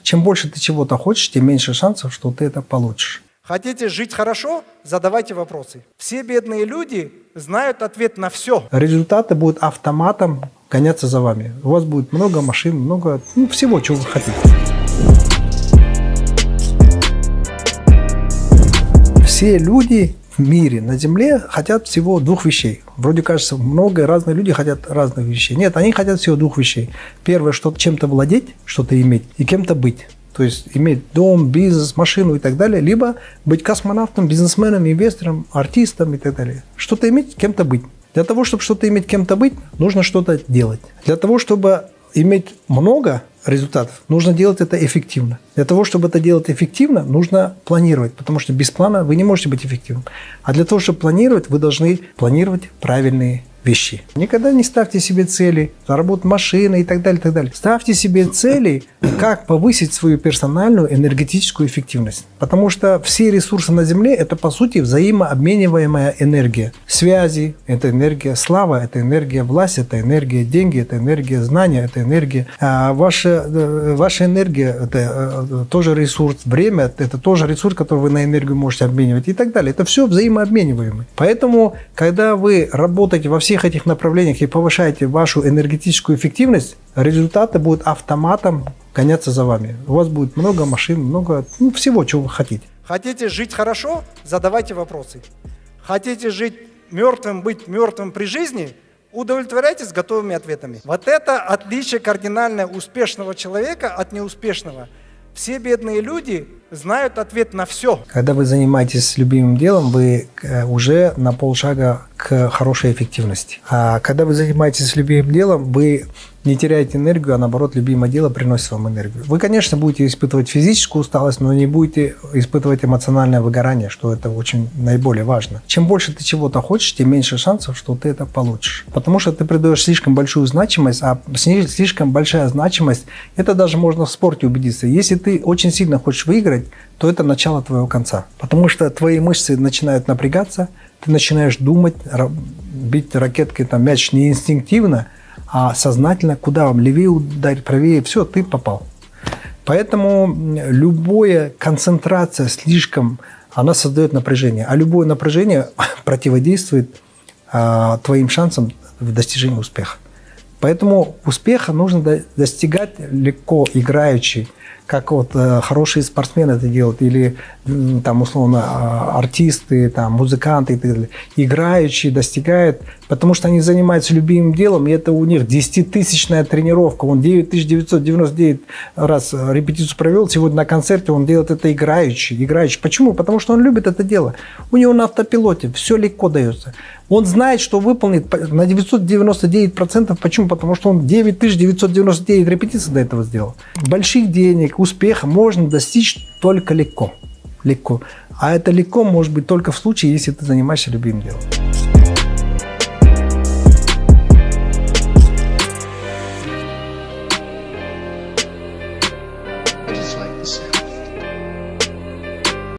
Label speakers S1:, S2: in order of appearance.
S1: Чем больше ты чего-то хочешь, тем меньше шансов, что ты это получишь.
S2: Хотите жить хорошо? Задавайте вопросы. Все бедные люди знают ответ на все.
S1: Результаты будут автоматом гоняться за вами. У вас будет много машин, много всего, чего вы хотите. Все люди в мире, на Земле хотят всего двух вещей. Вроде кажется, много разных людей хотят разных вещей. Нет, они хотят всего двух вещей. Первое, что чем-то владеть, что-то иметь, и кем-то быть. То есть иметь дом, бизнес, машину и так далее, либо быть космонавтом, бизнесменом, инвестором, артистом и так далее. Что-то иметь, кем-то быть. Для того, чтобы что-то иметь, кем-то быть, нужно что-то делать. Для того, чтобы иметь много результатов, нужно делать это эффективно. Для того, чтобы это делать эффективно, нужно планировать, потому что без плана вы не можете быть эффективным. А для того, чтобы планировать, вы должны планировать правильные вещи. Никогда не ставьте себе цели, заработать машины и так далее, и так далее. Ставьте себе цели, как повысить свою персональную энергетическую эффективность. Потому что все ресурсы на Земле – это, по сути, взаимообмениваемая энергия. Связи – это энергия, слава – это энергия, власть – это энергия, деньги – это энергия, знания – это энергия. Ваша энергия – это тоже ресурс, время – это тоже ресурс, который вы на энергию можете обменивать и так далее. Это все взаимообмениваемое. Поэтому, когда вы работаете во всех этих направлениях и повышаете вашу энергетическую эффективность, результаты будут автоматом гоняться за вами. У вас будет много машин, много всего, чего вы хотите.
S2: Хотите жить хорошо? Задавайте вопросы. Хотите жить мертвым, быть мертвым при жизни? Удовлетворяйтесь готовыми ответами. Вот это отличие кардинально успешного человека от неуспешного. Все бедные люди знают ответ на все.
S1: Когда вы занимаетесь любимым делом, вы уже на полшага к хорошей эффективности. А когда вы занимаетесь любимым делом, вы не теряете энергию, а наоборот, любимое дело приносит вам энергию. Вы, конечно, будете испытывать физическую усталость, но не будете испытывать эмоциональное выгорание, что это очень наиболее важно. Чем больше ты чего-то хочешь, тем меньше шансов, что ты это получишь. Потому что ты придаешь слишком большую значимость, а слишком большая значимость, это даже можно в спорте убедиться. Если ты очень сильно хочешь выиграть, то это начало твоего конца. Потому что твои мышцы начинают напрягаться, ты начинаешь думать, бить ракеткой мяч не инстинктивно, а сознательно, куда вам левее ударить, правее, все, ты попал. Поэтому любая концентрация слишком, она создает напряжение. А любое напряжение противодействует твоим шансам в достижении успеха. Поэтому успеха нужно достигать легко, играючи, как хорошие спортсмены это делают, или условно артисты, музыканты и так далее. Играючи достигают, потому что они занимаются любимым делом, и это у них 10-тысячная тренировка. Он 9999 раз репетицию провел, сегодня на концерте он делает это играючи. Почему? Потому что он любит это дело. У него на автопилоте все легко дается. Он знает, что выполнит на 999%. Почему? Потому что он 9999 репетиций до этого сделал. Больших денег, успеха можно достичь только легко. А это легко может быть только в случае, если ты занимаешься любимым делом.